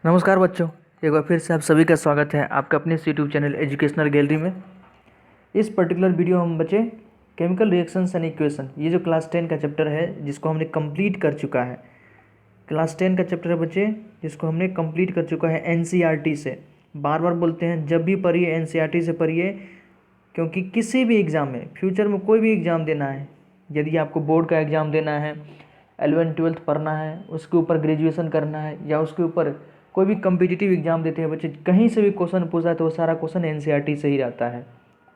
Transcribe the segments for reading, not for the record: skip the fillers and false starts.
नमस्कार बच्चों, एक बार फिर से आप सभी का स्वागत है आपका अपने यूट्यूब चैनल एजुकेशनल गैलरी में। इस पर्टिकुलर वीडियो हम बच्चे केमिकल रिएक्शंस एंड इक्वेशन, ये जो क्लास 10 का चैप्टर है जिसको हमने कंप्लीट कर चुका है। क्लास 10 का चैप्टर है बच्चे जिसको हमने कंप्लीट कर चुका है एनसीईआरटी से। बार बार बोलते हैं जब भी पढ़िए एनसीईआरटी से पढ़िए, क्योंकि किसी भी एग्ज़ाम में, फ्यूचर में कोई भी एग्ज़ाम देना है, यदि आपको बोर्ड का एग्ज़ाम देना है, 11th-12th पढ़ना है, उसके ऊपर ग्रेजुएशन करना है, या उसके ऊपर कोई भी कम्पिटिटिव एग्ज़ाम देते हैं बच्चे, कहीं से भी क्वेश्चन पूछा है तो वो सारा क्वेश्चन एनसीईआरटी से ही रहता है।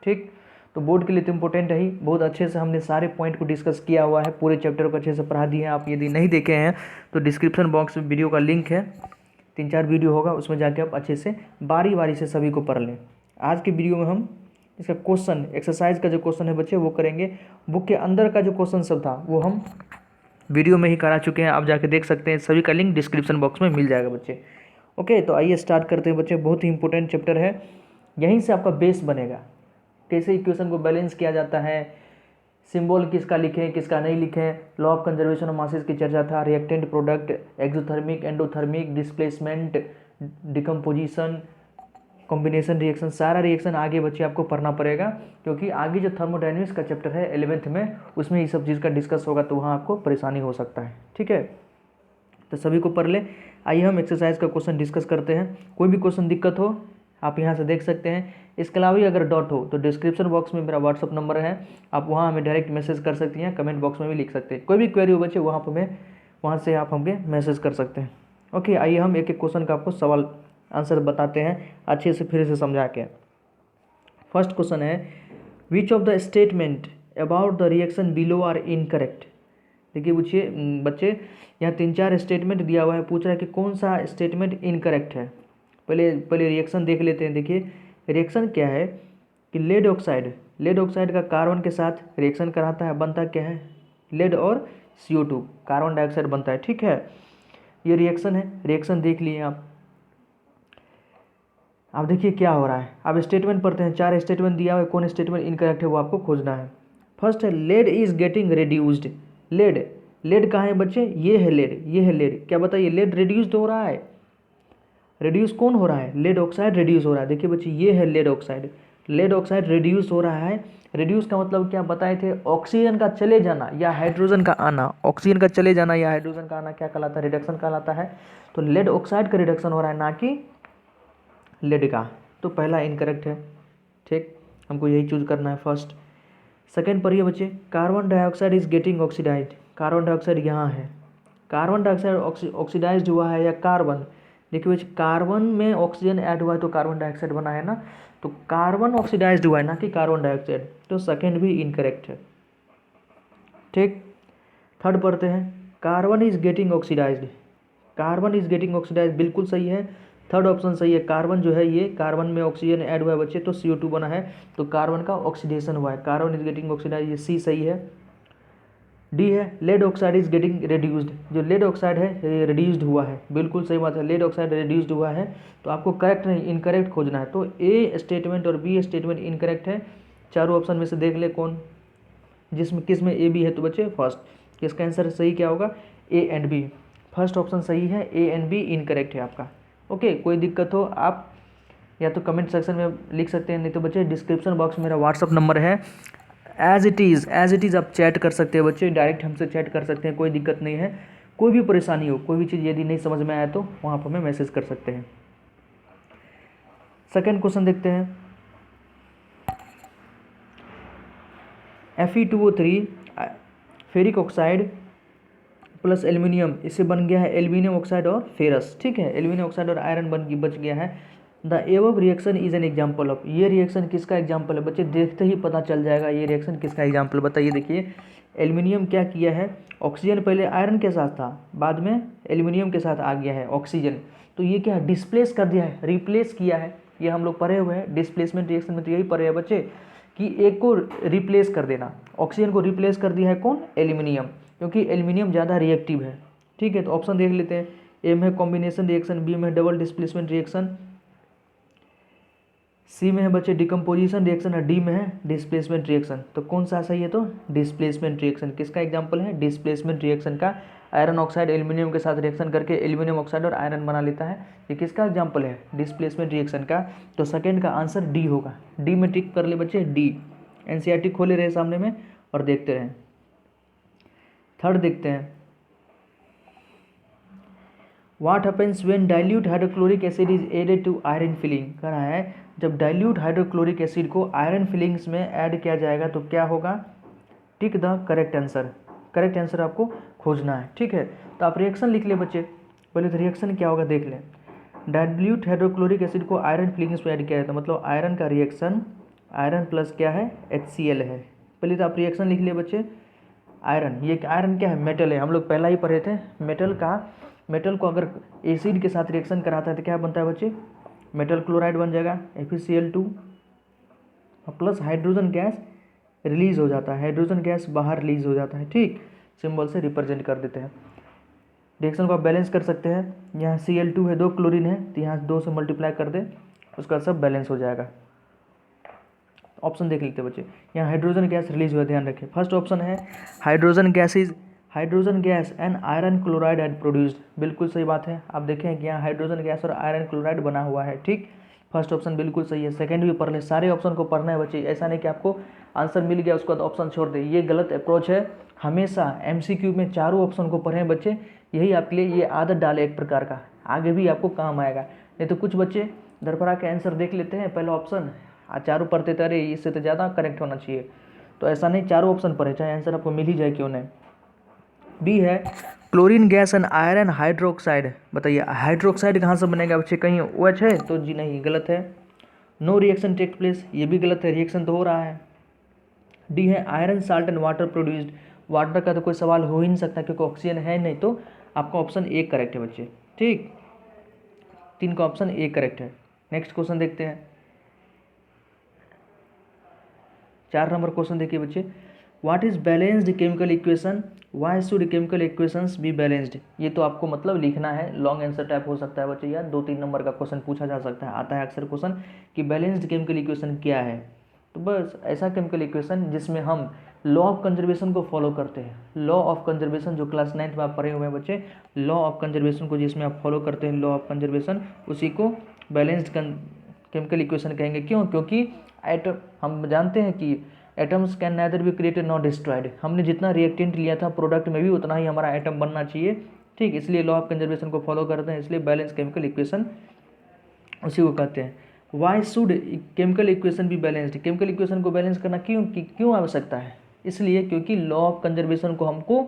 ठीक, तो बोर्ड के लिए तो इम्पोर्टेंट है ही। बहुत अच्छे से हमने सारे पॉइंट को डिस्कस किया हुआ है, पूरे चैप्टर को अच्छे से पढ़ा दिए हैं। आप यदि नहीं देखे हैं तो डिस्क्रिप्शन बॉक्स में वीडियो का लिंक है, 3-4 वीडियो होगा, उसमें जाके आप अच्छे से बारी बारी से सभी को पढ़ लें। आज की वीडियो में हम इसका क्वेश्चन, एक्सरसाइज का जो क्वेश्चन है बच्चे वो करेंगे। बुक के अंदर का जो क्वेश्चन सब था वो हम वीडियो में ही करा चुके हैं, आप जाके देख सकते हैं। सभी का लिंक डिस्क्रिप्शन बॉक्स में मिल जाएगा बच्चे। ओके, तो आइए स्टार्ट करते हैं बच्चे। बहुत ही इंपॉर्टेंट चैप्टर है, यहीं से आपका बेस बनेगा। कैसे इक्वेशन को बैलेंस किया जाता है, सिंबल किसका लिखें किसका नहीं लिखें, law of conservation of masses की चर्चा था, reactant product, exothermic endothermic, displacement, decomposition, combination reaction, सारा रिएक्शन आगे बच्चे आपको पढ़ना पड़ेगा, क्योंकि आगे जो थर्मोडायनेमिक्स का चैप्टर है 11th में, उसमें ये सब चीज़ का डिस्कस होगा, तो वहाँ आपको परेशानी हो सकता है। ठीक है, तो सभी को पढ़ ले। आइए हम एक्सरसाइज का क्वेश्चन डिस्कस करते हैं। कोई भी क्वेश्चन दिक्कत हो आप यहाँ से देख सकते हैं। इसके अलावा भी अगर डाउट हो तो डिस्क्रिप्शन बॉक्स में मेरा व्हाट्सअप नंबर है, आप वहाँ हमें डायरेक्ट मैसेज कर सकती हैं, कमेंट बॉक्स में भी लिख सकते हैं। कोई भी क्वेरी हो बच्चे वहाँ से आप हमें मैसेज कर सकते हैं। ओके, आइए हम एक एक क्वेश्चन का आपको सवाल आंसर बताते हैं अच्छे से, फिर से समझा के। फर्स्ट क्वेश्चन है, which of the statement about the reaction below are incorrect. देखिए बच्चे यहाँ 3-4 स्टेटमेंट दिया हुआ है, पूछ रहा है कि कौन सा स्टेटमेंट इनकरेक्ट है। पहले रिएक्शन देख लेते हैं। देखिए रिएक्शन क्या है कि लेड ऑक्साइड का कार्बन के साथ रिएक्शन कराता है, बनता क्या है, लेड और CO2, कार्बन डाइऑक्साइड बनता है। ठीक है, ये रिएक्शन है। रिएक्शन देख लिए आप। अब देखिए क्या हो रहा है। अब स्टेटमेंट पढ़ते हैं। 4 स्टेटमेंट दिया हुआ है, कौन स्टेटमेंट इनकरेक्ट है वो आपको खोजना है। फर्स्ट है, lead is getting reduced. Lead कहाँ है बच्चे, ये है लेड। क्या बताइए, लेड रिड्यूस्ड हो रहा है। रिड्यूस कौन हो रहा है, लेड ऑक्साइड रिड्यूस हो रहा है। देखिए बच्चे ये है लेड ऑक्साइड रिड्यूस हो रहा है। रिड्यूस का मतलब क्या बताए थे, ऑक्सीजन का चले जाना या हाइड्रोजन का आना। ऑक्सीजन का चले जाना या हाइड्रोजन का आना क्या कहलाता है, रिडक्शन कहलाता है। तो लेड ऑक्साइड का रिडक्शन हो रहा है, ना कि लेड का। तो पहला इनकरेक्ट है। ठीक, हमको यही चूज करना है फर्स्ट। सेकेंड पढ़िए बच्चे, carbon dioxide is getting oxidised. Carbon dioxide यहाँ है, कार्बन डाइऑक्साइड ऑक्सीडाइज्ड हुआ है या कार्बन। देखिए बच्चे, कार्बन में ऑक्सीजन ऐड हुआ है तो कार्बन डाइऑक्साइड बना है ना, तो कार्बन ऑक्सीडाइज्ड हुआ है ना कि कार्बन डाइऑक्साइड। तो सेकेंड भी इनकरेक्ट है। ठीक, थर्ड पढ़ते हैं, carbon is getting oxidised. Carbon is getting oxidised बिल्कुल सही है, थर्ड ऑप्शन सही है। कार्बन जो है, ये कार्बन में ऑक्सीजन ऐड हुआ है बच्चे, तो CO2 बना है, तो कार्बन का ऑक्सीडेशन हुआ है। कार्बन इज गेटिंग ऑक्सीडाइज, ये सी सही है। डी है, lead oxide is getting reduced. जो लेड ऑक्साइड है ये रिड्यूस्ड हुआ है, बिल्कुल सही बात है, लेड ऑक्साइड रिड्यूस्ड हुआ है। तो आपको करेक्ट नहीं इनकरेक्ट खोजना है। तो ए स्टेटमेंट और बी स्टेटमेंट इनकरेक्ट है। चारों ऑप्शन में से देख ले कौन, जिसमें किस में ए बी है, तो बच्चे फर्स्ट। इसका आंसर सही क्या होगा, A and B. First option सही है, ए एंड बी इनकरेक्ट है आपका। ओके, कोई दिक्कत हो आप या तो कमेंट सेक्शन में लिख सकते हैं, नहीं तो बच्चे डिस्क्रिप्शन बॉक्स में मेरा व्हाट्सअप नंबर है। एज इट इज़ आप चैट कर सकते हैं बच्चे, डायरेक्ट हमसे चैट कर सकते हैं, कोई दिक्कत नहीं है। कोई भी परेशानी हो, कोई भी चीज़ यदि नहीं समझ में आया तो वहाँ पर हमें मैसेज कर सकते हैं। सेकेंड क्वेश्चन देखते हैं, Fe2O3 ferric oxide plus aluminium, इससे बन गया है एल्यूमिनियम ऑक्साइड और फेरस। ठीक है, एल्यूमिनियम ऑक्साइड और आयरन बच गया है। The above reaction is an example of. ये रिएक्शन किसका एग्जाम्पल है बच्चे, देखते ही पता चल जाएगा ये रिएक्शन किसका एग्जाम्पल। बताइए, देखिए एल्यूमिनियम क्या किया है, ऑक्सीजन पहले आयरन के साथ था, बाद में एल्यूमिनियम के साथ आ गया है ऑक्सीजन। तो ये क्या है, डिस्प्लेस कर दिया है, रिप्लेस किया है। ये हम लोग पढ़े हुए हैं डिस्प्लेसमेंट रिएक्शन में, तो यही पढ़े हैं बच्चे कि एक को रिप्लेस कर देना। ऑक्सीजन को रिप्लेस कर दिया है कौन, एल्यूमिनियम, क्योंकि एल्यूमिनियम ज़्यादा रिएक्टिव है। ठीक है, तो ऑप्शन देख लेते हैं। ए में कॉम्बिनेशन रिएक्शन, बी में डबल डिस्प्लेसमेंट रिएक्शन, सी में है बच्चे डिकम्पोजिशन रिएक्शन और डी में है डिस्प्लेसमेंट रिएक्शन। तो कौन सा सही है? तो डिस्प्लेसमेंट रिएक्शन। किसका एग्जाम्पल है? डिस्प्लेसमेंट रिएक्शन का। आयरन ऑक्साइड एल्यूमिनियम के साथ रिएक्शन करके एल्यूमिनियम ऑक्साइड और आयरन बना लेता है। ये किसका एग्जाम्पल है? डिस्प्लेसमेंट रिएक्शन का। तो सेकेंड का आंसर डी होगा। डी में टिक कर ले बच्चे, डी। एनसीईआरटी खोले रहे सामने में और देखते रहें। थर्ड देखते हैं, what happens when dilute hydrochloric acid is added to iron filing. कह रहा है जब डाइल्यूट हाइड्रोक्लोरिक एसिड को आयरन फिलिंग्स में ऐड किया जाएगा तो क्या होगा? Tick the correct answer. Correct answer आपको खोजना है, ठीक है। तो आप रिएक्शन लिख ले बच्चे। पहले तो रिएक्शन क्या होगा देख लें। डाइल्यूट हाइड्रोक्लोरिक एसिड को आयरन फिलिंग्स में ऐड किया जाता है, मतलब आयरन का रिएक्शन, आयरन प्लस क्या है? HCl है। पहले तो आप रिएक्शन लिख लिए बच्चे। आयरन, ये आयरन क्या है? मेटल है। हम लोग पहला ही पढ़े थे मेटल को अगर एसिड के साथ रिएक्शन कराता है तो क्या बनता है बच्चे? मेटल क्लोराइड बन जाएगा, FeCl2 plus hydrogen gas release हो जाता है, हाइड्रोजन गैस बाहर रिलीज हो जाता है, ठीक। सिंबल से रिप्रेजेंट कर देते हैं। रिएक्शन को आप बैलेंस कर सकते हैं। यहाँ Cl2 है, 2 क्लोरीन है, तो यहाँ 2 से मल्टीप्लाई कर दे, उसका सब बैलेंस हो जाएगा। ऑप्शन देख लेते हैं बच्चे। यहाँ हाइड्रोजन गैस रिलीज हुआ, ध्यान रखें। फर्स्ट ऑप्शन है hydrogen gas and iron chloride एड प्रोड्यूस्ड। बिल्कुल सही बात है। आप देखें कि यहाँ हाइड्रोजन गैस और आयरन क्लोराइड बना हुआ है, ठीक। फर्स्ट ऑप्शन बिल्कुल सही है। सेकंड भी पढ़ ले, सारे ऑप्शन को पढ़ना है बच्चे। ऐसा नहीं कि आपको आंसर मिल गया उसके बाद ऑप्शन छोड़ दे, ये गलत अप्रोच है। हमेशा MCQ में चारों ऑप्शन को पढ़ें बच्चे। यही आपके लिए ये आदत डाले एक प्रकार का, आगे भी आपको काम आएगा। नहीं तो कुछ बच्चे धरफड़ा के आंसर देख लेते हैं, पहला ऑप्शन चारों पढ़ते थे, अरे इससे तो ज़्यादा करेक्ट होना चाहिए। तो ऐसा नहीं, चारों ऑप्शन पढ़े, चाहे आंसर आपको मिल ही जाए क्यों नहीं। बी है chlorine gas and iron hydroxide. बताइए हाइड्रोक्साइड कहाँ से बनेगा बच्चे? कहीं OH है? तो जी नहीं, गलत है। नो रिएक्शन टेक प्लेस, ये भी गलत है, रिएक्शन तो हो रहा है। डी है iron salt and water produced. Water का तो कोई सवाल हो ही नहीं सकता क्योंकि ऑक्सीजन है नहीं, तो आपका ऑप्शन ए करेक्ट है बच्चे, ठीक। 3 का ऑप्शन ए करेक्ट है। नेक्स्ट क्वेश्चन देखते हैं। 4 नंबर क्वेश्चन देखिए बच्चे। What is balanced chemical equation? Why should chemical equations be balanced? ये तो आपको मतलब लिखना है, लॉन्ग आंसर टाइप हो सकता है बच्चे, या 2-3 नंबर का क्वेश्चन पूछा जा सकता है, आता है अक्सर क्वेश्चन कि बैलेंस्ड केमिकल इक्वेशन क्या है। तो बस ऐसा केमिकल इक्वेशन जिसमें हम लॉ ऑफ कंजर्वेशन को फॉलो करते हैं। लॉ ऑफ कंजर्वेशन जो क्लास 9th में आप पढ़े हुए हैं बच्चे, लॉ ऑफ कंजर्वेशन को जिसमें आप फॉलो करते हैं, लॉ ऑफ कंजर्वेशन, उसी को बैलेंस्ड केमिकल इक्वेशन कहेंगे। क्यों? क्योंकि एटम, हम जानते हैं कि atoms can neither be created not destroyed. हमने जितना रिएक्टेंट लिया था प्रोडक्ट में भी उतना ही हमारा एटम बनना चाहिए, ठीक। इसलिए लॉ ऑफ कंजर्वेशन को फॉलो करते हैं, इसलिए बैलेंस केमिकल इक्वेशन उसी को कहते हैं। वाई शुड केमिकल इक्वेशन भी बैलेंस्ड? केमिकल इक्वेशन को बैलेंस करना क्यों आवश्यकता है? इसलिए क्योंकि लॉ ऑफ कंजर्वेशन को हमको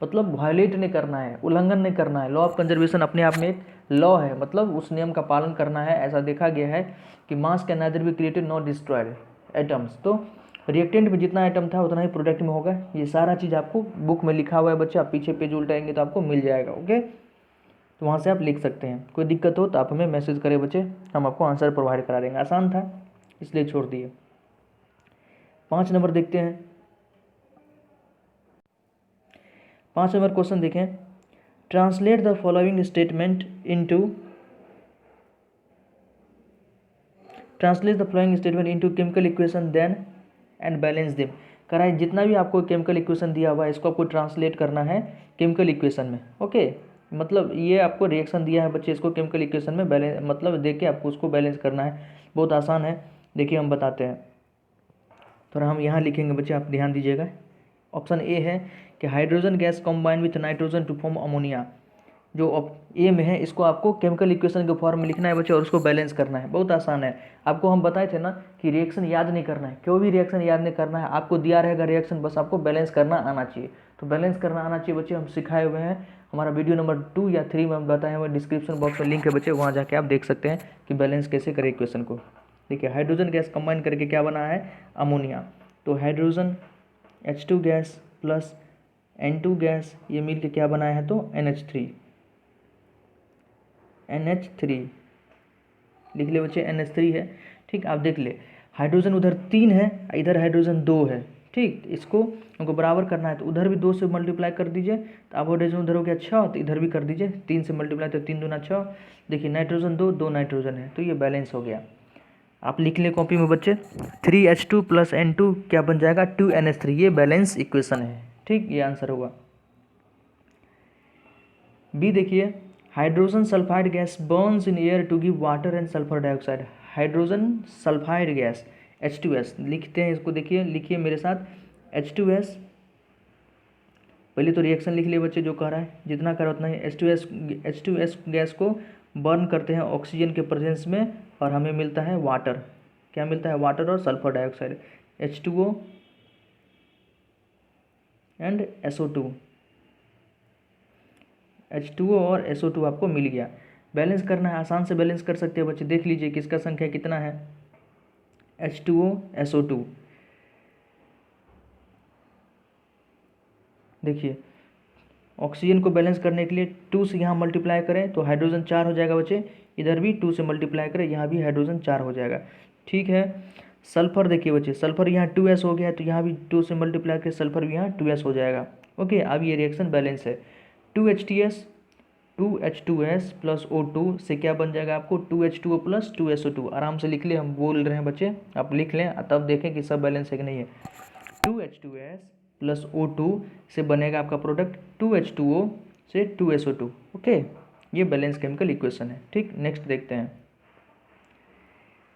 मतलब वायलेट नहीं करना है, उल्लंघन नहीं करना है। लॉ ऑफ कंजर्वेशन अपने आप में एक लॉ है, मतलब उस नियम का पालन करना है। ऐसा देखा गया है कि मास can neither be created not destroyed atoms. तो रिएक्टेंट में जितना आइटम था उतना ही प्रोडक्ट में होगा। ये सारा चीज़ आपको बुक में लिखा हुआ है बच्चे, आप पीछे पेज उल्टाएंगे तो आपको मिल जाएगा, ओके। तो वहाँ से आप लिख सकते हैं। कोई दिक्कत हो तो आप हमें मैसेज करें बच्चे, हम आपको आंसर प्रोवाइड करा देंगे। आसान था इसलिए छोड़ दिए। 5 नंबर देखते हैं। 5 नंबर क्वेश्चन देखें। Translate the following statement into chemical equation then and balance them. कह रहा है जितना भी आपको केमिकल इक्वेशन दिया हुआ है इसको आपको ट्रांसलेट करना है केमिकल इक्वेशन में, ओके। मतलब ये आपको रिएक्शन दिया है बच्चे, इसको केमिकल इक्वेशन में बैलेंस मतलब दे के आपको उसको बैलेंस करना है। बहुत आसान है, देखिए हम बताते हैं। थोड़ा हम यहाँ लिखेंगे बच्चे, आप ध्यान दीजिएगा। ऑप्शन ए है कि hydrogen gas combine with nitrogen to form ammonia. जो ए में है इसको आपको केमिकल इक्वेशन के फॉर्म में लिखना है बच्चे और उसको बैलेंस करना है। बहुत आसान है। आपको हम बताए थे ना कि रिएक्शन याद नहीं करना है, क्यों भी रिएक्शन याद नहीं करना है। आपको दिया रहेगा रिएक्शन, बस आपको बैलेंस करना आना चाहिए। तो बैलेंस करना आना चाहिए बच्चे, हम सिखाए हुए हैं। हमारा वीडियो नंबर 2 या 3 में हम बताए हुए, डिस्क्रिप्शन बॉक्स में लिंक है बच्चे, वहाँ जाके आप देख सकते हैं कि बैलेंस कैसे करें इक्वेशन को। ठीक है, हाइड्रोजन गैस कंबाइन करके क्या बना है? अमोनिया। तो hydrogen H2 gas plus N2 gas ये मिल के क्या बनाया है? तो NH3 लिख ले बच्चे, NH3 है, ठीक। आप देख ले, हाइड्रोजन उधर 3 है, इधर हाइड्रोजन 2 है, ठीक। इसको हमको बराबर करना है तो उधर भी 2 से मल्टीप्लाई कर दीजिए, तो अब हाइड्रोजन उधर हो गया 6, तो इधर भी कर दीजिए 3 से मल्टीप्लाई, तो 3 दूना 6। देखिए नाइट्रोजन 2 नाइट्रोजन है, तो ये बैलेंस हो गया। आप लिख लें कॉपी में बच्चे, 3H2 + N2 क्या बन जाएगा, 2NH3। ये बैलेंस इक्वेशन है, ठीक, ये आंसर होगा। बी देखिए, hydrogen sulphide gas burns in air to give water and sulphur dioxide. Hydrogen sulphide gas H2S लिखते हैं इसको, देखिए लिखिए मेरे साथ, H2S। पहले तो रिएक्शन लिख लिए बच्चे, जो कह रहा है जितना कह रहा उतना ही। H2S गैस को बर्न करते हैं ऑक्सीजन के प्रेजेंस में और हमें मिलता है वाटर। क्या मिलता है, वाटर और sulphur dioxide, H2O and SO2। H2O और SO2 आपको मिल गया। बैलेंस करना है, आसान से बैलेंस कर सकते हैं बच्चे। देख लीजिए किसका संख्या कितना है, H2O SO2। देखिए ऑक्सीजन को बैलेंस करने के लिए 2 से यहाँ मल्टीप्लाई करें तो हाइड्रोजन 4 हो जाएगा बच्चे, इधर भी 2 से मल्टीप्लाई करें, यहाँ भी हाइड्रोजन 4 हो जाएगा, ठीक है। सल्फर देखिए बच्चे, सल्फर यहाँ 2S हो गया है तो यहाँ भी 2 से मल्टीप्लाई करें, सल्फर भी यहाँ 2S हो जाएगा। ओके, अब ये रिएक्शन बैलेंस है। 2HTS 2H2S + O2 से क्या बन जाएगा आपको, 2H2O + 2SO2। आराम से लिख ले, हम बोल रहे हैं बच्चे, आप लिख लें तब देखें कि सब बैलेंस है कि नहीं है। 2H2S + O2 से बनेगा आपका प्रोडक्ट 2H2O से 2SO2। ओके, ये बैलेंस केमिकल इक्वेशन है, ठीक। नेक्स्ट देखते हैं,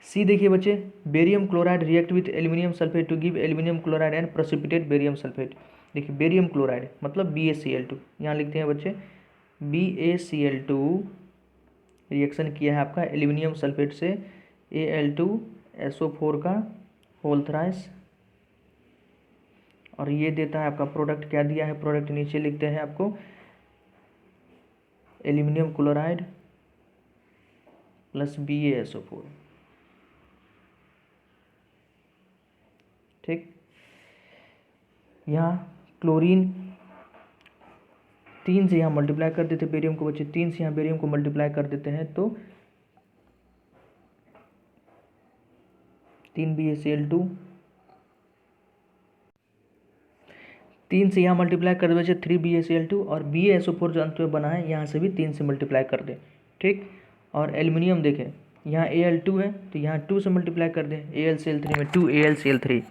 सी देखिए बच्चे, barium chloride react with aluminium sulphate to give aluminium chloride and precipitate barium sulphate. देखिए बेरियम क्लोराइड मतलब BaCl2, यहाँ लिखते हैं बच्चे BaCl2 रिएक्शन किया है आपका एल्यूमिनियम सल्फेट से Al2SO4 का होल थ्राइस, और ये देता है आपका प्रोडक्ट। क्या दिया है प्रोडक्ट, नीचे लिखते हैं आपको एल्यूमिनियम क्लोराइड + BaSO4, ठीक। यहाँ क्लोरीन 3 से यहाँ मल्टीप्लाई कर देते बेरियम को बच्चे, 3 से यहाँ बेरियम को मल्टीप्लाई कर देते हैं तो 3 BaCl2, 3 से यहाँ मल्टीप्लाई कर दे बच्चे 3 BaCl2, और BaSO4 जो अंत में बना है यहाँ से भी 3 से मल्टीप्लाई कर दे, ठीक। और एल्यूमिनियम देखें, यहाँ Al2 है तो यहाँ 2 से मल्टीप्लाई कर दें, AlCl3 में 2AlCl3।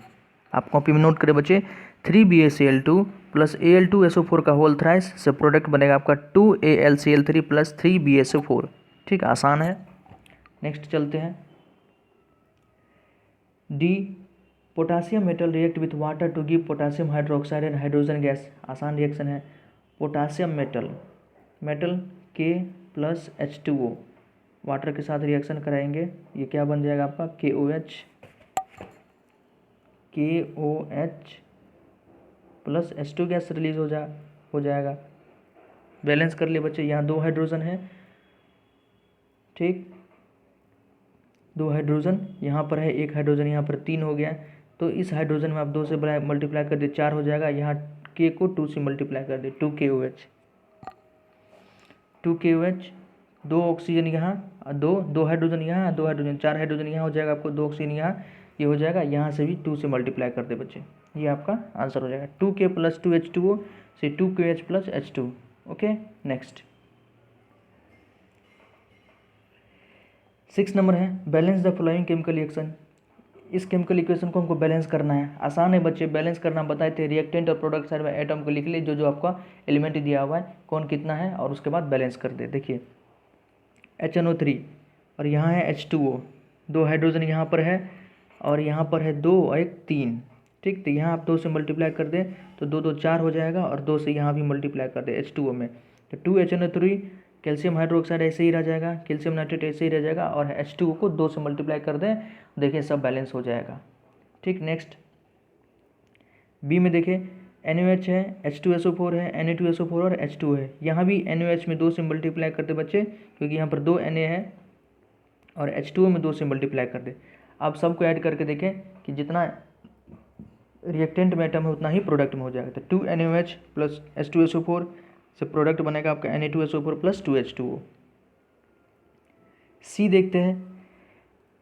आप कॉपी में नोट करें बच्चे, 3 BaCl2 + Al2SO4 का होल थ्राइस से प्रोडक्ट बनेगा आपका 2AlCl3 + 3 BaSO4, ठीक, आसान है। नेक्स्ट चलते हैं, D, potassium metal react with water to give potassium hydroxide and hydrogen gas. आसान रिएक्शन है। Potassium metal K + H2O water के साथ रिएक्शन कराएंगे, ये क्या बन जाएगा आपका KOH + H2 गैस रिलीज हो जाएगा। बैलेंस कर लिए बच्चे, यहाँ 2 हाइड्रोजन है, ठीक, 2 हाइड्रोजन यहाँ पर है, 1 हाइड्रोजन यहाँ पर 3 हो गया, तो इस हाइड्रोजन में आप 2 से मल्टीप्लाई कर दे 4 हो जाएगा। यहाँ K को 2 से मल्टीप्लाई कर दे 2KOH, 2 ऑक्सीजन यहाँ, 2 हाइड्रोजन यहाँ, 2 हाइड्रोजन, 4 हाइड्रोजन यहाँ हो जाएगा आपको, 2 ऑक्सीजन यहाँ, ये हो जाएगा। यहाँ से भी 2 से मल्टीप्लाई कर दे बच्चे, ये आपका आंसर हो जाएगा। 2K + 2H2O से 2KH + H2। Okay, next 6 number है, balance the following chemical reaction. इस केमिकल इक्वेशन को हमको बैलेंस करना है। आसान है बच्चे, बैलेंस करना बताए थे। रिएक्टेंट और प्रोडक्ट साइड में एटम को लिख ले, जो जो आपका एलिमेंट दिया हुआ है कौन कितना है, और उसके बाद बैलेंस कर दे। देखिए HNO3 और यहाँ है H2O, 2 हाइड्रोजन यहाँ पर है और यहाँ पर है 2 और 1 3, ठीक। तो यहाँ आप 2 से मल्टीप्लाई कर दें तो 2 2 4 हो जाएगा, और 2 से यहाँ भी मल्टीप्लाई कर दे H2O में तो 2HNO3, कैल्शियम हाइड्रोक्साइड ऐसे ही रह जाएगा, कैल्शियम नाइट्रेट ऐसे ही रह जाएगा, और H2O को 2 से मल्टीप्लाई कर दें, देखिए सब बैलेंस हो जाएगा, ठीक। नेक्स्ट बी में देखिए NaOH है, H2SO4 है, Na2SO4 और H2O है। यहाँ भी NaOH में 2 से मल्टीप्लाई करते बच्चे, क्योंकि यहाँ पर 2 Na है, और H2O में 2 से मल्टीप्लाई कर दे। आप सबको ऐड करके देखें कि जितना रिएक्टेंट में एटम है उतना ही प्रोडक्ट में हो जाएगा। तो 2 NaOH + H2SO4 से प्रोडक्ट बनेगा आपका Na2SO4 + 2H2O। सी देखते हैं,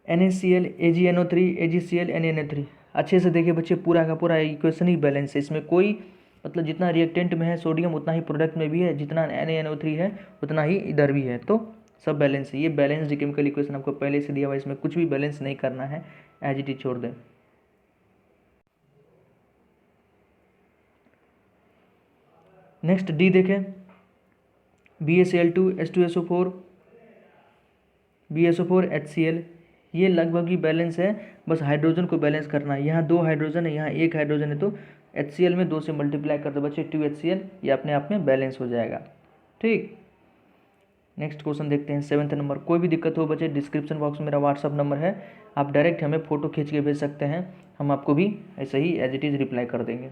NaCl AgNO3 AgCl NaNO3। अच्छे से देखिए बच्चे, पूरा का पूरा इक्वेशन ही बैलेंस है, इसमें कोई मतलब जितना रिएक्टेंट में है सोडियम उतना ही प्रोडक्ट में भी है, जितना NaNO3 है उतना ही इधर भी है, तो सब बैलेंस है। ये बैलेंस्ड केमिकल इक्वेशन आपको पहले से दिया हुआ है, इसमें कुछ भी बैलेंस नहीं करना है, एज इट इज छोड़ दें। नेक्स्ट डी देखें, BaCl2 H2SO4 BSO4 HCl, ये लगभग ही बैलेंस है, बस हाइड्रोजन को बैलेंस करना है। यहाँ 2 हाइड्रोजन है, यहाँ 1 हाइड्रोजन है, तो HCl में 2 से मल्टीप्लाई कर दो बच्चे 2HCl, ये अपने आप में बैलेंस हो जाएगा। ठीक, नेक्स्ट क्वेश्चन देखते हैं 7th नंबर। कोई भी दिक्कत हो बच्चे डिस्क्रिप्शन बॉक्स में मेरा व्हाट्सअप नंबर है, आप डायरेक्ट हमें फ़ोटो खींच के भेज सकते हैं, हम आपको भी ऐसे ही एज इट इज़ रिप्लाई कर देंगे।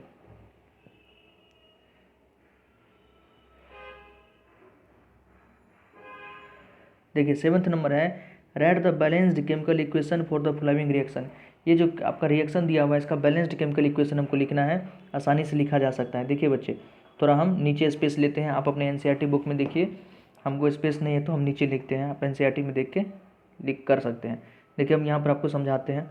देखिए 7th नंबर है, right the balanced chemical equation for the following reaction. ये जो आपका रिएक्शन दिया हुआ है, इसका बैलेंस्ड केमिकल इक्वेशन हमको लिखना है, आसानी से लिखा जा सकता है। देखिए बच्चे, थोड़ा हम नीचे स्पेस लेते हैं, आप अपने NCERT बुक में देखिए, हमको स्पेस नहीं है तो हम नीचे लिखते हैं, आप NCERT में देख के लिख कर सकते हैं। देखिए हम यहाँ पर आपको समझाते हैं।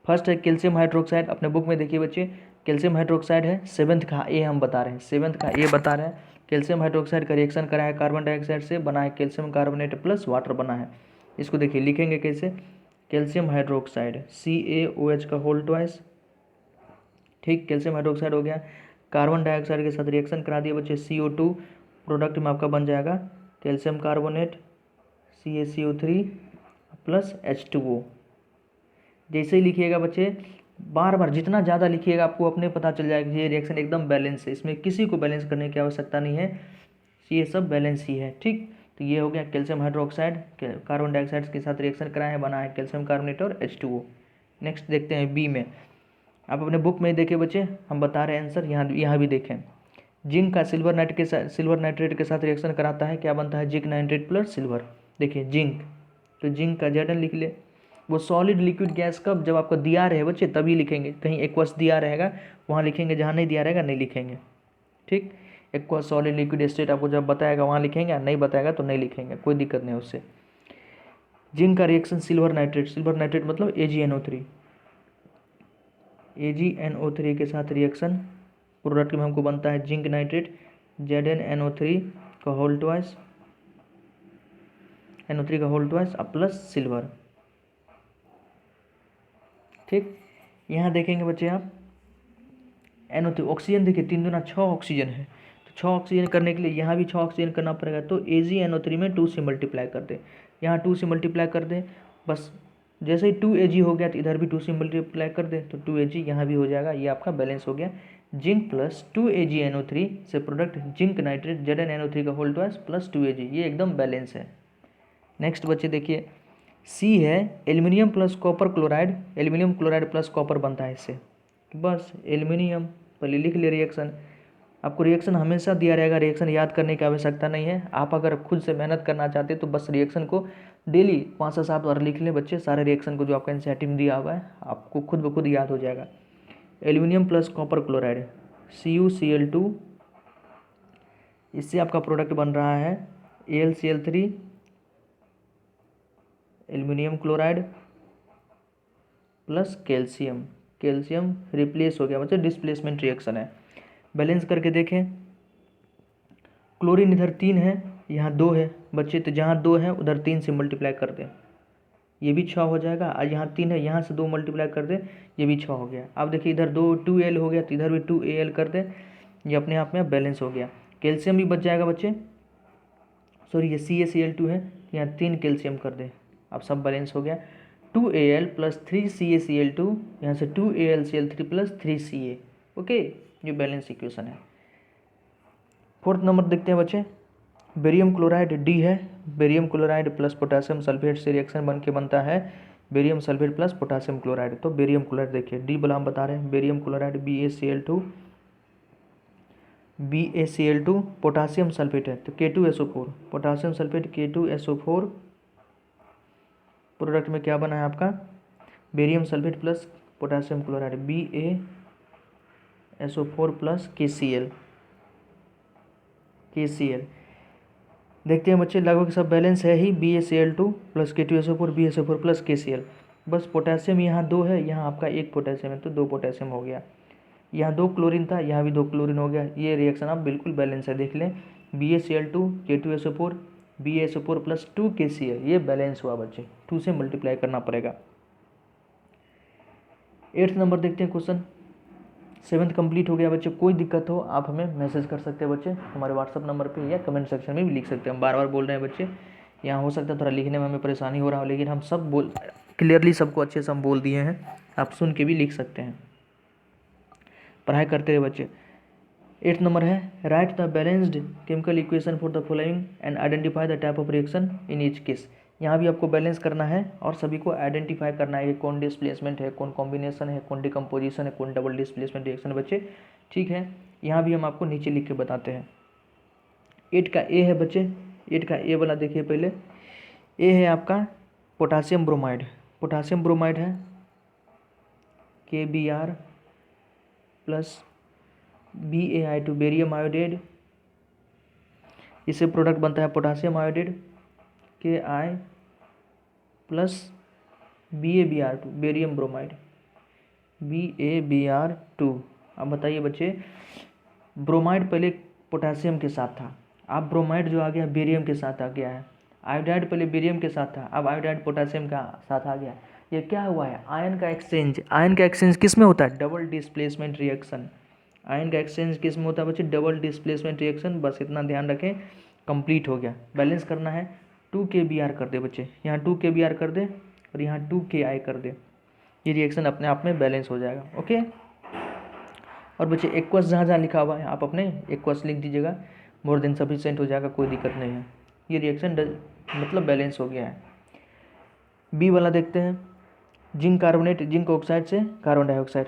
फर्स्ट है कैल्शियम हाइड्रोक्साइड, अपने बुक में देखिए बच्चे, कैल्शियम हाइड्रोक्साइड है, 7th का ए हम बता रहे हैं, 7th का ए बता रहे हैं। कैल्शियम हाइड्रोक्साइड का रिएक्शन करा है कार्बन डाइऑक्साइड से, बना है कैल्शियम कार्बोनेट प्लस वाटर बना है। इसको देखिए लिखेंगे कैसे, कैल्शियम हाइड्रोक्साइड CaOH का होल ट्वाइस। ठीक, कैल्शियम हाइड्रोक्साइड हो गया। कार्बन डाइऑक्साइड के साथ रिएक्शन करा दिया बच्चे, CO2 प्रोडक्ट में आपका बन जाएगा calcium carbonate CaCO3 plus H2O। जैसे ही लिखिएगा बच्चे, बार बार जितना ज़्यादा लिखिएगा आपको अपने पता चल जाएगा कि ये रिएक्शन एकदम बैलेंस है, इसमें किसी को बैलेंस करने की आवश्यकता नहीं है, ये सब बैलेंस ही है। ठीक, तो ये हो गया कैल्शियम हाइड्रोक्साइड कार्बन डाइऑक्साइड के साथ रिएक्शन कराया है, बना है कैल्शियम कार्बोनेट और H2O। नेक्स्ट देखते हैं बी में, आप अपने बुक में देखिए बच्चे, हम बता रहे हैं आंसर, यहाँ भी देखें। जिंक का सिल्वर नाइट्रेट के साथ रिएक्शन कराता है, क्या बनता है, जिंक नाइट्रेट प्लस सिल्वर। देखिए जिंक, तो जिंक का Zn लिख ले। वो सॉलिड लिक्विड गैस कब, जब आपको दिया रहे बच्चे तभी लिखेंगे, कहीं एक्वस दिया रहेगा वहाँ लिखेंगे, जहाँ नहीं दिया रहेगा नहीं लिखेंगे। ठीक, एक्वस सॉलिड लिक्विड स्टेट आपको जब बताएगा वहाँ लिखेंगे, नहीं बताएगा तो नहीं लिखेंगे, कोई दिक्कत नहीं उससे। जिंक का रिएक्शन सिल्वर नाइट्रेट मतलब AgNO3, AgNO3 के साथ रिएक्शन, प्रोडक्ट में हमको बनता है जिंक नाइट्रेट ZnNO3 का होल ट्वाइस, NO3 का होल ट्वाइस प्लस सिल्वर। ठीक, यहाँ देखेंगे बच्चे आप NO3 ऑक्सीजन, देखिए 3 दूना 6 ऑक्सीजन है, तो 6 ऑक्सीजन करने के लिए यहाँ भी 6 ऑक्सीजन करना पड़ेगा, तो AgNO3 में 2 से मल्टीप्लाई कर दें, यहाँ 2 से मल्टीप्लाई कर दें, बस जैसे ही 2Ag हो गया तो इधर भी 2 से मल्टीप्लाई कर दें, तो 2Ag यहाँ भी हो जाएगा, ये आपका बैलेंस हो गया। जिंक प्लस 2AgNO3 से प्रोडक्ट जिंक नाइट्रेट ZnNO3 का होल ट्वाइस प्लस 2Ag, ये एकदम बैलेंस है। नेक्स्ट बच्चे देखिए, सी है aluminium plus copper chloride, aluminium chloride plus copper बनता है इससे, बस एल्यूमिनियम पहले लिख ले रिएक्शन। आपको रिएक्शन हमेशा दिया रहेगा, रिएक्शन याद करने की आवश्यकता नहीं है, आप अगर खुद से मेहनत करना चाहते तो बस रिएक्शन को डेली 5 से 7 बार लिख लें बच्चे, सारे रिएक्शन को जो आपका NCERT में दिया हुआ है आपको खुद ब खुद याद हो जाएगा। Aluminium plus copper chloride CuCl2, इससे आपका प्रोडक्ट बन रहा है AlCl3 aluminium chloride plus calcium replace हो गया, मतलब डिस्प्लेसमेंट रिएक्शन है। बैलेंस करके देखें, क्लोरीन इधर 3 है, यहाँ 2 है बच्चे, तो जहाँ 2 है उधर 3 से मल्टीप्लाई कर दें, ये भी 6 हो जाएगा, और यहाँ 3 है, यहाँ से 2 मल्टीप्लाई कर दें, ये भी 6 हो गया। अब देखिए इधर 2Al हो गया, तो इधर भी 2Al कर दें, ये अपने आप में बैलेंस हो गया। कैल्शियम भी बच जाएगा बच्चे, सॉरी ये CaCl2 है, यहाँ 3 कैल्शियम कर दें, अब सब बैलेंस हो गया। 2Al प्लस 3 CaCl2, यहाँ से 2AlCl3 प्लस 3Ca, ओके, ये बैलेंस इक्वेशन है। 4th नंबर देखते हैं बच्चे, बेरियम क्लोराइड डी है, barium chloride plus potassium sulphate से रिएक्शन बन के बनता है barium sulphate plus potassium chloride. तो बेरियम क्लोराइड देखिए, डी बोला हम बता रहे हैं, barium chloride BaCl2 potassium sulphate है, तो K2SO4, potassium sulphate K2SO4, product में क्या बना है आपका barium sulphate plus potassium chloride BaSO4 plus KCl। देखते हैं बच्चे, लगभग सब बैलेंस है ही, BaCl2 plus K2SO4 BaSO4 plus KCl, बस पोटेशियम यहाँ 2 है, यहाँ आपका 1 पोटेशियम है, तो 2 पोटेशियम हो गया। यहाँ 2 क्लोरीन था, यहाँ भी 2 क्लोरीन हो गया, ये रिएक्शन आप बिल्कुल बैलेंस है, देख लें। BaCl2 K2SO4 BaSO4 plus 2 KCl, ये बैलेंस हुआ बच्चे, 2 से मल्टीप्लाई करना पड़ेगा। 8th नंबर देखते हैं क्वेश्चन। 7th कंप्लीट हो गया बच्चे। कोई दिक्कत हो आप हमें मैसेज कर सकते हैं बच्चे हमारे व्हाट्सअप नंबर पे, या कमेंट सेक्शन में भी लिख सकते हैं। हम बार बार बोल रहे हैं बच्चे, यहाँ हो सकता है थोड़ा लिखने में हमें परेशानी हो रहा हो, लेकिन हम सब क्लियरली सबको अच्छे से हम बोल दिए हैं, आप सुन के भी लिख सकते हैं। पढ़ाई करते रहे बच्चे। 8th नंबर है right the balanced chemical equation for the following and identify the type of reaction in each case. यहाँ भी आपको बैलेंस करना है और सभी को आइडेंटिफाई करना है कि कौन डिस्प्लेसमेंट है, कौन कॉम्बिनेशन है, कौन डिकम्पोजिशन है, कौन डबल डिस्प्लेसमेंट रिएक्शन है बच्चे। ठीक है, यहाँ भी हम आपको नीचे लिख के बताते हैं। 8 का ए है बच्चे। 8 का ए वाला देखिए पहले। ए है आपका पोटासियम ब्रोमाइड। पोटासियम ब्रोमाइड है KBr plus BaI2 barium iodide. इससे प्रोडक्ट बनता है potassium iodide Ki plus BaBr2 barium bromide BaBr2। अब बताइए बच्चे, ब्रोमाइड पहले पोटासियम के साथ था, अब ब्रोमाइड जो आ गया बेरियम के साथ आ गया है। आयोडाइड पहले बेरियम के साथ था, अब आयोडाइड पोटासियम का साथ आ गया। ये क्या हुआ है? आयन का एक्सचेंज। आयन का एक्सचेंज किस में होता है? Double displacement reaction. आयन का एक्सचेंज किस में होता है बच्चे? Double displacement reaction. बस इतना ध्यान रखें, कंप्लीट हो गया। बैलेंस करना है, 2 KBr कर दे बच्चे, यहाँ 2 KBr कर दे और यहाँ 2 Ki कर दे, ये रिएक्शन अपने आप में बैलेंस हो जाएगा। ओके। और बच्चे एक्वस जहाँ जहाँ लिखा हुआ है आप अपने एक्वस लिख दीजिएगा, मोर देन सफिशिएंट हो जाएगा, कोई दिक्कत नहीं है। ये रिएक्शन मतलब बैलेंस हो गया है। बी वाला देखते हैं। जिंक कार्बोनेट, जिंक ऑक्साइड से कार्बन डाइऑक्साइड।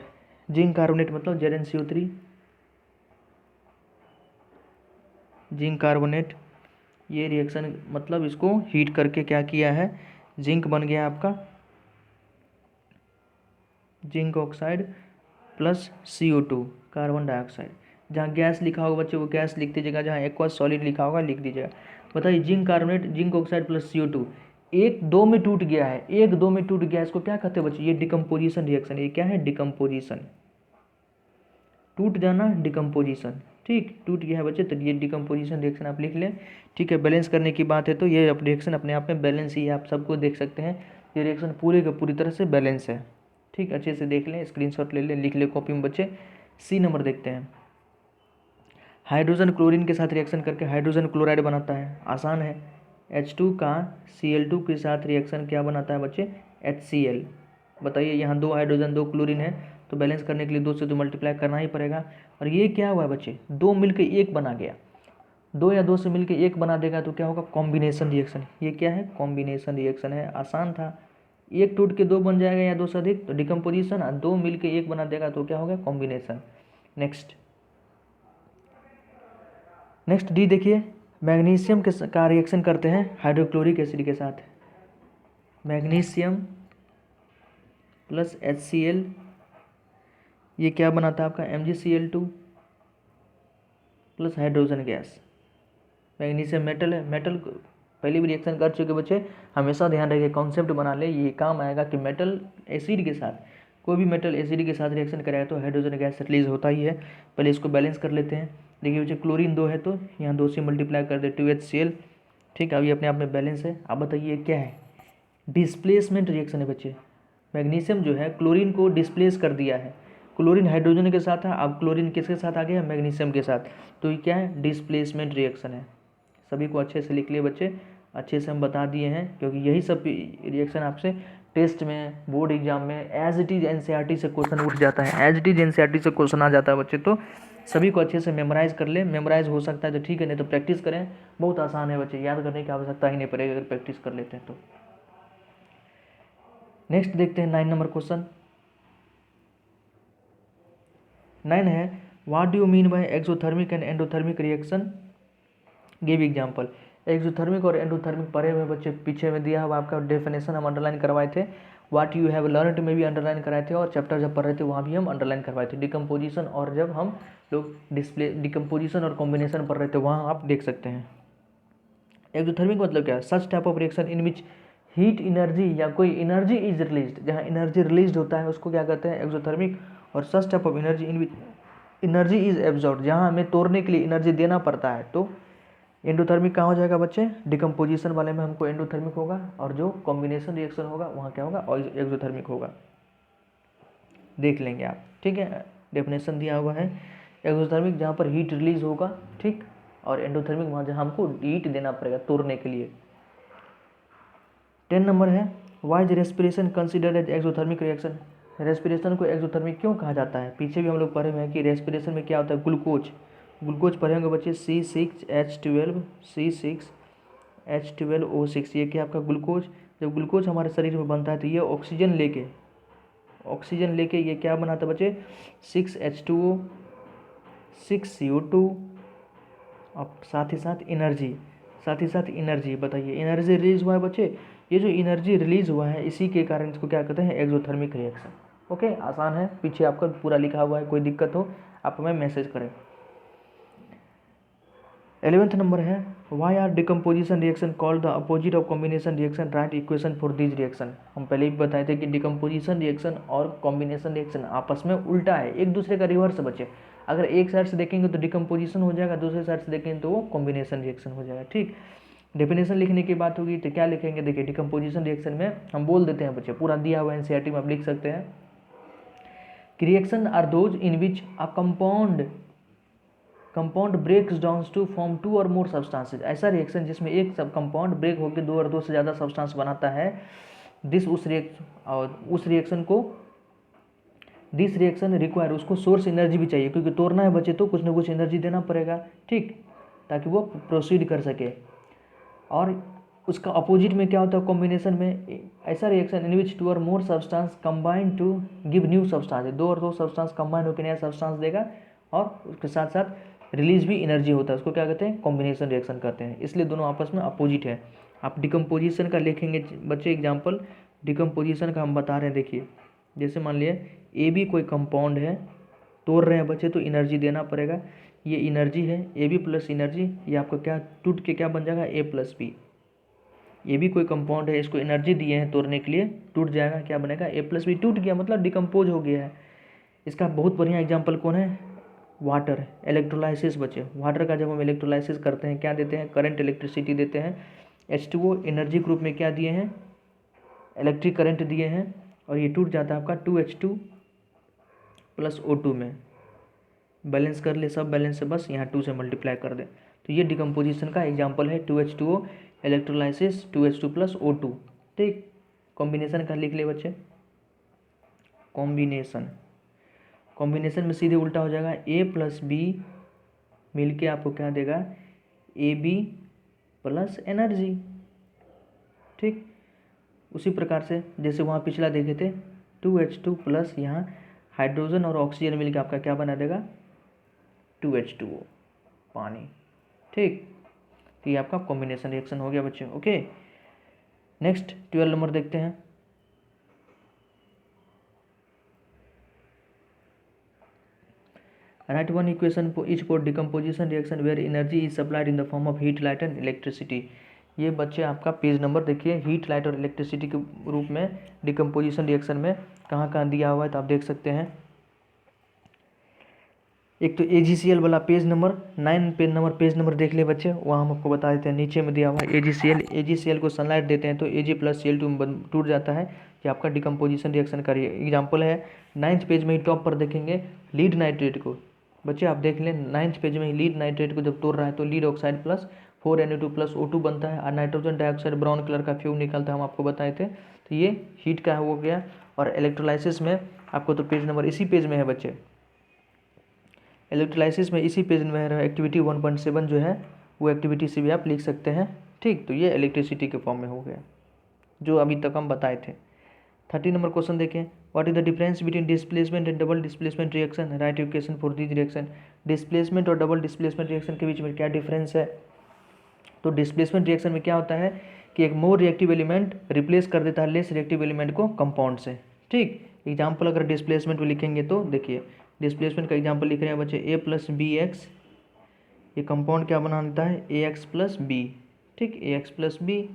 जिंक कार्बोनेट मतलब ZnCO3। जिंक कार्बोनेट, ये रिएक्शन मतलब इसको हीट करके क्या किया है, जिंक बन गया आपका zinc oxide plus CO2 carbon dioxide. जहाँ गैस लिखा होगा बच्चे वो गैस लिख दीजिएगा, जहाँ एक्वस सॉलिड लिखा होगा लिख दीजिएगा। बताइए zinc carbonate, zinc oxide plus CO2 1-2 में टूट गया है, 1-2 में टूट गया, इसको क्या कहते हैं बच्चे? ये डिकम्पोजिशन रिएक्शन। ये क्या है? डिकम्पोजिशन। टूट जाना, डिकम्पोजिशन। ठीक, टूट गया है बच्चे तो ये डिकम्पोजिशन रिएक्शन आप लिख लें। ठीक है, बैलेंस करने की बात है तो ये रिएक्शन अपने आप में बैलेंस ही है, आप सबको देख सकते हैं ये रिएक्शन पूरे का पूरी तरह से बैलेंस है। ठीक, अच्छे से देख लें, स्क्रीनशॉट ले लें, लिख लें कॉपी में बच्चे। सी नंबर देखते हैं। हाइड्रोजन क्लोरीन के साथ रिएक्शन करके हाइड्रोजन क्लोराइड बनाता है, आसान है। H2 का Cl2 के साथ रिएक्शन क्या बनाता है बच्चे? HCl। बताइए यहाँ 2 हाइड्रोजन 2 क्लोरीन है तो बैलेंस करने के लिए 2 से 2 मल्टीप्लाई करना ही पड़ेगा। और ये क्या हुआ है बच्चे? 2 मिलकर 1 बना गया। 2 या 2 से मिलकर 1 बना देगा तो क्या होगा? Combination reaction. ये क्या है? कॉम्बिनेशन रिएक्शन है, आसान था। 1 टूट के 2 बन जाएगा या 2 से अधिक तो डिकम्पोजिशन, और 2 मिलकर 1 बना देगा तो क्या होगा? कॉम्बिनेशन। नेक्स्ट डी देखिए। मैग्नीशियम के का रिएक्शन करते हैं हाइड्रोक्लोरिक एसिड के साथ। मैग्नीशियम प्लस HCl, ये क्या बनाता है आपका? MgCl2 plus hydrogen gas. Magnesium metal है, मेटल पहले भी रिएक्शन कर चुके बच्चे, हमेशा ध्यान रखिए, कॉन्सेप्ट बना ले, ये काम आएगा कि मेटल एसिड के साथ, कोई भी मेटल एसिड के साथ रिएक्शन करेगा तो हाइड्रोजन गैस रिलीज होता ही है। पहले इसको बैलेंस कर लेते हैं। देखिए बच्चे क्लोरीन 2 है तो यहाँ 2 से मल्टीप्लाई कर दे 2HCl। ठीक है, अभी अपने आप में बैलेंस है। अब बताइए क्या है? डिस्प्लेसमेंट रिएक्शन है बच्चे। मैग्नीशियम जो है क्लोरीन को डिस्प्लेस कर दिया है, क्लोरीन हाइड्रोजन के साथ है, अब क्लोरीन किसके साथ आ गया? मैग्नीशियम के साथ। तो ये क्या है? डिस्प्लेसमेंट रिएक्शन है। सभी को अच्छे से लिख लिए बच्चे, अच्छे से हम बता दिए हैं, क्योंकि यही सब रिएक्शन आपसे टेस्ट में, बोर्ड एग्जाम में एज इट इज़ NCERT से क्वेश्चन उठ जाता है, एज इट इज़ NCERT से क्वेश्चन आ जाता है बच्चे। तो सभी को अच्छे से मेमोराइज़ कर ले, मेमोराइज़ हो सकता है तो ठीक है, नहीं तो प्रैक्टिस करें, बहुत आसान है बच्चे, याद करने की आवश्यकता ही नहीं पड़ेगी अगर प्रैक्टिस कर लेते हैं तो। नेक्स्ट देखते हैं 9 नंबर क्वेश्चन। 9 है what do you mean by exothermic and endothermic reaction, give example. Exothermic और एंडोथर्मिक पढ़े हुए बच्चे, पीछे में दिया हुआ आपका डेफिनेशन हम अंडरलाइन करवाए थे, व्हाट यू हैव लर्नड में भी अंडरलाइन कराए थे, और चैप्टर जब पढ़ रहे थे वहाँ भी हम अंडरलाइन करवाए थे। डिकम्पोजिशन और जब हम लोग डिकम्पोजिशन और कॉम्बिनेशन पढ़ रहे थे वहाँ आप देख सकते हैं। एक्सोथर्मिक मतलब क्या है? Such type of reaction in which heat energy या कोई एनर्जी इज रिलीज्ड, जहाँ एनर्जी रिलीज होता है उसको क्या कहते हैं? एक्सोथर्मिक। और such type of energy in which energy is absorb, जहाँ हमें तोड़ने के लिए एनर्जी देना पड़ता है तो एंडोथर्मिक कहाँ हो जाएगा बच्चे, डिकम्पोजिशन वाले में हमको एंडोथर्मिक होगा, और जो कॉम्बिनेशन रिएक्शन होगा वहाँ क्या होगा, और एक्सोथर्मिक होगा। देख लेंगे आप, ठीक है। डेफिनेशन दिया हुआ है, एक्सोथर्मिक जहाँ पर हीट रिलीज होगा, ठीक, और एंडोथर्मिक वहाँ जहाँ हमको हीट देना पड़ेगा तोड़ने के लिए। 10 नंबर है, why is respiration considered as exothermic reaction. Respiration को एक्सोथर्मिक क्यों कहा जाता है? पीछे भी हम लोग पढ़े हुए हैं कि रेस्पिरेशन में क्या होता है, ग्लूकोज पढ़े होंगे बच्चे, C6H12O6, ये क्या आपका ग्लूकोज। जब ग्लूकोज हमारे शरीर में बनता है तो ये ऑक्सीजन लेके ये क्या बनाता है बच्चे, 6H2O 6CO2, अब साथ ही साथ एनर्जी। बताइए, एनर्जी रिलीज हुआ है बच्चे, ये जो एनर्जी रिलीज हुआ है इसी के कारण इसको क्या कहते हैं, एक्सोथर्मिक रिएक्शन। ओके, आसान है, पीछे आपका पूरा लिखा हुआ है, कोई दिक्कत हो आप हमें मैसेज करें। 11th नंबर है, why are decomposition reaction called the opposite of combination reaction, write equation for this reaction. हम पहले भी बताए थे कि डिकम्पोजिशन रिएक्शन और कॉम्बिनेशन रिएक्शन आपस में उल्टा है, एक दूसरे का रिवर्स बचे। अगर एक साइड से देखेंगे तो डिकम्पोजिशन हो जाएगा, दूसरे साइड से देखेंगे तो वो कॉम्बिनेशन रिएक्शन हो जाएगा, ठीक। डेफिनेशन लिखने की बात होगी तो क्या लिखेंगे, देखिए डिकम्पोजिशन रिएक्शन में हम बोल देते हैं बच्चे, पूरा दिया हुआ है एनसीईआरटी में, आप लिख सकते हैं कि reaction are those in which a compound breaks down to form 2 or more substances. ऐसा रिएक्शन जिसमें एक सब कंपाउंड ब्रेक होकर 2 और 2 से ज़्यादा सब्सटेंस बनाता है, दिस रिएक्शन रिक्वायर, उसको सोर्स एनर्जी भी चाहिए, क्योंकि तोड़ना है बच्चे तो कुछ ना कुछ एनर्जी देना पड़ेगा, ठीक, ताकि वो प्रोसीड कर सके। और उसका अपोजिट में क्या होता है, कॉम्बिनेशन में ऐसा reaction in which 2 or more substance combine to give new substance, 2 or 2 substance combine होकर नया सब्सटेंस देगा, और उसके साथ साथ रिलीज भी एनर्जी होता है, उसको क्या कहते हैं, कॉम्बिनेशन रिएक्शन कहते हैं। इसलिए दोनों आपस में अपोजिट है। आप डिकम्पोजिशन का लिखेंगे बच्चे एग्जाम्पल, डिकम्पोजिशन का हम बता रहे हैं, देखिए जैसे मान लिया ए बी कोई कंपाउंड है, तोड़ रहे हैं बच्चे तो एनर्जी देना पड़ेगा, ये एनर्जी है ए बी प्लस एनर्जी, ये आपका क्या टूट के क्या बन जाएगा, ए प्लस बी। ये भी कोई कंपाउंड है, इसको एनर्जी दिए हैं तोड़ने के लिए, टूट जाएगा, क्या बनेगा, ए प्लस बी, टूट गया मतलब डिकम्पोज हो गया है। इसका बहुत बढ़िया एग्जाम्पल कौन है, वाटर, इलेक्ट्रोलाइसिस बच्चे। वाटर का जब हम इलेक्ट्रोलाइसिस करते हैं क्या देते हैं, करंट, इलेक्ट्रिसिटी देते हैं। H2O एनर्जी ग्रुप में क्या दिए हैं, इलेक्ट्रिक करंट दिए हैं, और ये टूट जाता है आपका 2H2 प्लस O2 में। बैलेंस कर ले, सब बैलेंस से बस यहाँ 2 से मल्टीप्लाई कर दे, तो ये डिकम्पोजिशन का एग्जाम्पल है, 2H2O electrolysis 2H2 plus O2, ठीक। कॉम्बिनेशन का लिख ले बच्चे, कॉम्बिनेशन में सीधे उल्टा हो जाएगा, ए प्लस बी मिल के आपको क्या देगा, ए बी प्लस एनर्जी, ठीक। उसी प्रकार से जैसे वहाँ पिछला देखे थे 2H2 प्लस यहाँ हाइड्रोजन और ऑक्सीजन मिलकर आपका क्या बना देगा, 2H2O पानी, ठीक। तो ये आपका कॉम्बिनेशन रिएक्शन हो गया बच्चे। ओके, नेक्स्ट 12 नंबर देखते हैं। Write one equation for each for decomposition reaction where energy is supplied in the form of heat, light and electricity. ये बच्चे आपका पेज नंबर देखिए, हीट, लाइट और इलेक्ट्रिसिटी के रूप में डिकम्पोजिशन रिएक्शन में कहाँ कहाँ दिया हुआ है, तो आप देख सकते हैं। एक तो AgCl वाला पेज नंबर 9 पेज नंबर देख ले बच्चे, वहाँ हम आपको बता देते हैं, नीचे में दिया हुआ है AgCl को सनलाइट देते हैं तो Ag प्लस Cl2 में टूट जाता है, ये आपका डिकम्पोजिशन रिएक्शन का एग्जाम्पल है। 9th पेज में ही टॉप पर देखेंगे लीड नाइट्रेट को, बच्चे आप देख लें 9th पेज में ही लीड नाइट्रेट को जब तोड़ रहा है तो lead oxide plus 4Na2 plus O2 बनता है, और नाइट्रोजन डाइऑक्साइड ब्राउन कलर का फ्यूम निकलता है, हम आपको बताए थे। तो ये हीट का हो गया। और इलेक्ट्रोलाइसिस में आपको तो पेज नंबर इसी पेज में है बच्चे, इलेक्ट्रोलाइसिस में इसी पेज में है, एक्टिविटी 1.7 जो है वो एक्टिविटी से भी आप लिख सकते हैं, ठीक। तो ये इलेक्ट्रिसिटी के फॉर्म में हो गया जो अभी तक हम बताए थे। 30 नंबर क्वेश्चन देखें, what is the difference between displacement and double displacement reaction, write equation for this reaction. Displacement और डबल डिस्प्लेसमेंट रिएक्शन के बीच में क्या डिफरेंस है, तो डिस्प्लेसमेंट रिएक्शन में क्या होता है कि एक मोर रिएक्टिव एलिमेंट रिप्लेस कर देता है लेस रिएक्टिव एलिमेंट को कंपाउंड से, ठीक। एग्जाम्पल अगर डिस्प्लेसमेंट को लिखेंगे तो देखिए डिस्प्लेसमेंट का एग्जाम्पल लिख रहे हैं बच्चे, A प्लस बी एक्स, ये कंपाउंड क्या बना देता है, AX प्लस बी, ठीक, AX प्लस बी।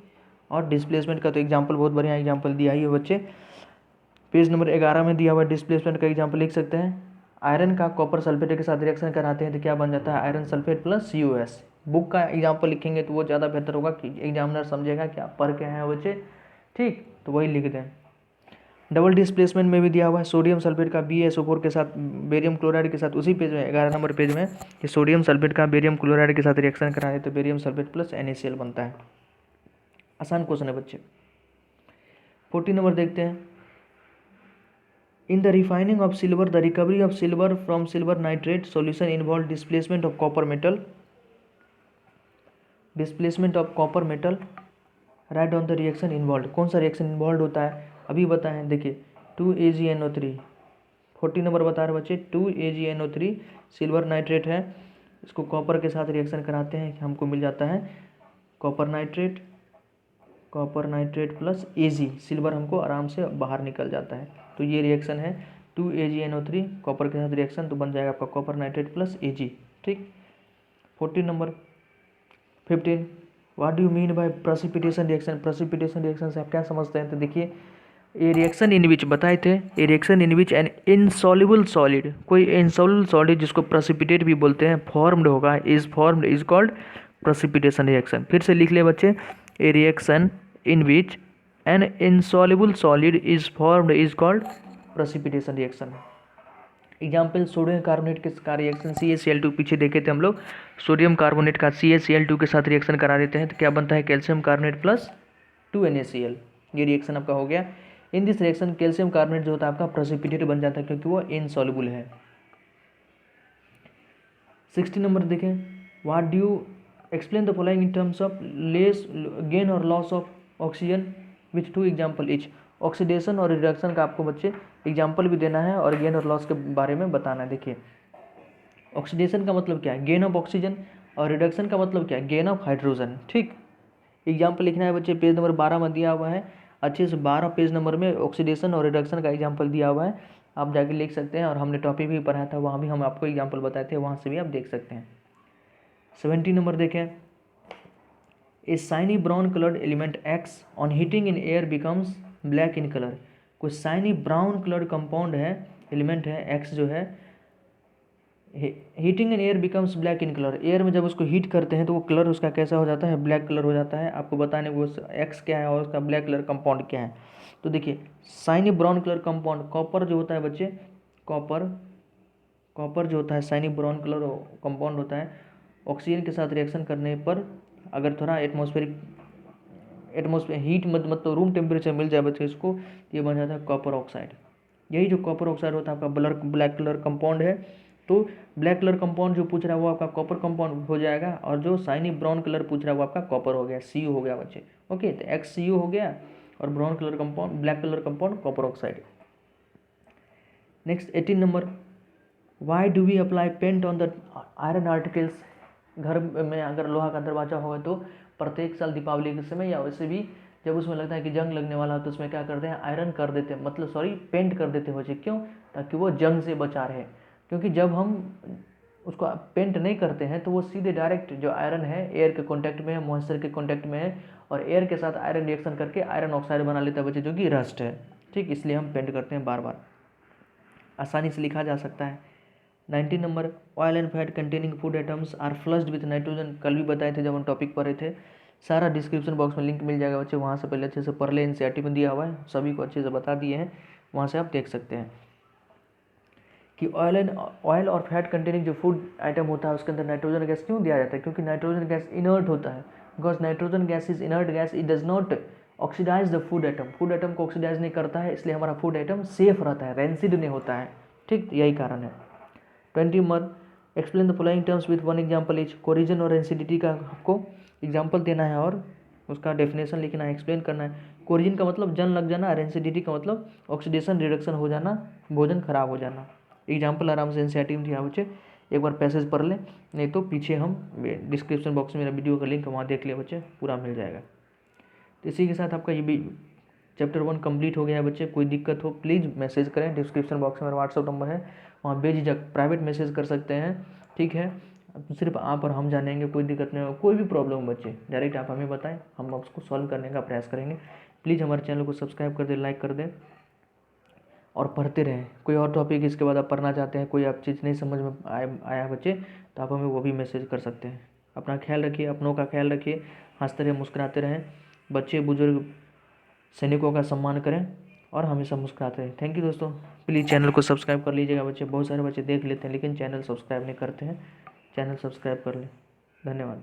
और डिस्प्लेसमेंट का तो एग्जाम्पल बहुत बढ़िया एग्जाम्पल दिया ही है बच्चे, पेज नंबर 11 में दिया हुआ डिस्प्लेसमेंट का एग्जाम्पल लिख सकते हैं। आयरन का कॉपर सल्फेट के साथ रिएक्शन कराते हैं तो क्या बन जाता है, iron sulphate plus CuS, book का एग्जाम्पल लिखेंगे तो वो ज़्यादा बेहतर होगा कि एग्जामिनर समझेगा कि आप पढ़ के हैं बच्चे, ठीक, तो वही लिख दें। डबल डिस्प्लेसमेंट में भी दिया हुआ है सोडियम सल्फेट का BaSO4 के साथ बेरियम क्लोराइड के साथ, उसी पेज में 11 नंबर पेज में, कि सोडियम सल्फेट का बेरियम क्लोराइड के साथ रिएक्शन कराए तो बेरियम सल्फेट प्लस NaCl बनता है। आसान क्वेश्चन है बच्चे। 14 नंबर देखते हैं। In the refining of silver the recovery of silver from silver nitrate solution involve displacement of copper metal, displacement of copper metal, right on the reaction involve. कौन सा reaction involve होता है अभी बताएं, देखिए 2AgNO3। 40 नंबर बता रहे बच्चे, 2AgNO3 सिल्वर नाइट्रेट है, इसको कॉपर के साथ रिएक्शन कराते हैं, हमको मिल जाता है copper nitrate, copper nitrate plus Ag, silver हमको आराम से बाहर निकल जाता है। तो ये रिएक्शन है 2AgNO3 कॉपर के साथ रिएक्शन, तो बन जाएगा आपका कॉपर नाइट्रेट प्लस Ag, ठीक। 14 number. 15 what do you mean by precipitation reaction. Precipitation reaction से आप क्या समझते हैं, तो देखिए ए रिएक्शन इन विच बताए थे, ए reaction in which N insoluble solid, कोई इनसॉल्युबल सॉलिड जिसको प्रेसिपिटेट भी बोलते हैं, फॉर्म्ड होगा, is formed is called precipitation reaction. फिर से लिख ले बच्चे, ए reaction in which N insoluble solid is formed is called precipitation reaction. Example sodium carbonate का रिएक्शन CaCl2, पीछे देखे थे हम लोग, सोडियम कार्बोनेट का CaCl2 के साथ रिएक्शन करा देते हैं तो क्या बनता है, कैल्शियम कार्बोनेट प्लस 2NaCl, ये रिएक्शन आपका हो गया। In this reaction calcium carbonate जो होता है आपका प्रेसिपिटेट बन जाता है क्योंकि वो इनसॉल्युबल है। 60 नंबर देखें, what do you explain the following in terms of less gain और loss of oxygen with 2 example each. Oxidation और रिडक्शन का आपको बच्चे एग्जाम्पल भी देना है और गेन और लॉस के बारे में बताना है। देखिए ऑक्सीडेशन का मतलब क्या है, गेन ऑफ ऑक्सीजन, और रिडक्शन का मतलब क्या है, गेन ऑफ हाइड्रोजन, ठीक। एग्जाम्पल लिखना है बच्चे, पेज नंबर 12 में दिया हुआ है, अच्छे से 12 पेज नंबर में ऑक्सीडेशन और रिडक्शन का एग्जाम्पल दिया हुआ है, आप जाके लिख सकते हैं। और हमने टॉपिक भी पढ़ाया था, वहाँ भी हम आपको एग्जाम्पल बताए थे, वहाँ से भी आप देख सकते हैं। 70 नंबर देखें, a shiny brown coloured element X on heating in air becomes black in colour. कोई शाइनी ब्राउन कलर्ड कंपाउंड है, एलिमेंट है X जो है, heating in air becomes black in colour, air में जब उसको हीट करते हैं तो वो कलर उसका कैसा हो जाता है, ब्लैक कलर हो जाता है। आपको बताने वो X क्या है और उसका ब्लैक कलर कंपाउंड क्या है। तो देखिए shiny brown colour compound, copper जो होता है बच्चे, कॉपर जो होता है शाइनी ब्राउन कलर कंपाउंड होता है, ऑक्सीजन के साथ रिएक्शन करने पर अगर थोड़ा एटमॉस्फेयर हीट मतलब रूम टेम्परेचर मिल जाए बच्चे इसको, ये बन जाता है कॉपर ऑक्साइड। यही जो कॉपर ऑक्साइड होता है आपका ब्लैक कलर कंपाउंड है। तो ब्लैक कलर कंपाउंड जो पूछ रहा है वो आपका कॉपर कंपाउंड हो जाएगा, और जो शाइनी ब्राउन कलर पूछ रहा है वो आपका कॉपर हो गया, Cu हो गया बच्चे। ओके, तो XCu हो गया, और brown colour compound, black colour compound copper oxide. Next 18 number, why do we apply paint on the iron articles. घर में अगर लोहा का दरवाजा होगा तो प्रत्येक साल दीपावली के समय या वैसे भी जब उसमें लगता है कि जंग लगने वाला हो तो उसमें क्या करते हैं, आयरन कर देते हैं, मतलब सॉरी पेंट कर देते हो जी। क्यों, ताकि वो जंग से बचा रहे। क्योंकि जब हम उसको पेंट नहीं करते हैं तो वो सीधे डायरेक्ट जो आयरन है एयर के कांटेक्ट में है, मॉइस्चर के कांटेक्ट में है, और एयर के साथ आयरन रिएक्शन करके आयरन ऑक्साइड बना लेता है बच्चे, जो कि रस्ट है, ठीक। इसलिए हम पेंट करते हैं बार बार, आसानी से लिखा जा सकता है। 19 number, oil and fat containing food items are flushed with nitrogen. कल भी बताए थे जब हम टॉपिक पढ़े थे, सारा डिस्क्रिप्शन बॉक्स में लिंक मिल जाएगा बच्चे, वहाँ से पहले अच्छे से पढ़ ले, NCERT में दिया हुआ है, सभी को अच्छे से बता दिए हैं, वहाँ से आप देख सकते हैं कि ऑयल और फैट कंटेनिंग जो फूड आइटम होता है उसके अंदर नाइट्रोजन गैस क्यों दिया जाता है, क्योंकि नाइट्रोजन गैस इनर्ट होता है। Because nitrogen gas is inert gas, it does not oxidise the food item, food item को ऑक्सीडाइज नहीं करता है, इसलिए हमारा फूड आइटम सेफ रहता है, रेंसिड नहीं होता है, ठीक, यही कारण है। 20 number, explain the following terms with one example etch. Corrosion और रेंसिडिटी का आपको एग्जाम्पल देना है और उसका डेफिनेशन लिखना है, एक्सप्लेन करना है। कोरिजन का मतलब जंग लग जाना, रेंसिडिटी का मतलब ऑक्सीडेशन रिडक्शन हो जाना, भोजन खराब हो जाना। एग्जाम्पल आराम से NCERT में दिया बच्चे, एक बार पैसेज पढ़ लें, नहीं तो पीछे हम डिस्क्रिप्शन बॉक्स में मेरा वीडियो का लिंक वहाँ देख ले बच्चे, पूरा मिल जाएगा। तो इसी के साथ आपका ये भी चैप्टर 1 कंप्लीट हो गया है बच्चे। कोई दिक्कत हो प्लीज़ मैसेज करें, डिस्क्रिप्शन बॉक्स में मेरा व्हाट्सअप नंबर है, वहाँ बेझिझक प्राइवेट मैसेज कर सकते हैं, ठीक है। सिर्फ आप और हम जानेंगे, कोई दिक्कत नहीं हो, कोई भी प्रॉब्लम हो बच्चे डायरेक्ट आप हमें बताएं, हम उसको सॉल्व करने का प्रयास करेंगे। प्लीज़ हमारे चैनल को सब्सक्राइब कर दें, लाइक कर दें और पढ़ते रहें। कोई और टॉपिक इसके बाद आप पढ़ना चाहते हैं, कोई आप चीज़ नहीं समझ में आया बच्चे, तो आप हमें वो भी मैसेज कर सकते हैं। अपना ख्याल रखिए, अपनों का ख्याल रखिए, हंसते रहें, मुस्कुराते रहें, बच्चे बुजुर्ग सैनिकों का सम्मान करें और हमेशा मुस्कुराते रहें। थैंक यू दोस्तों। प्लीज़ चैनल को सब्सक्राइब कर लीजिएगा बच्चे, बहुत सारे बच्चे देख लेते हैं लेकिन चैनल सब्सक्राइब नहीं करते हैं, चैनल सब्सक्राइब कर लें। धन्यवाद।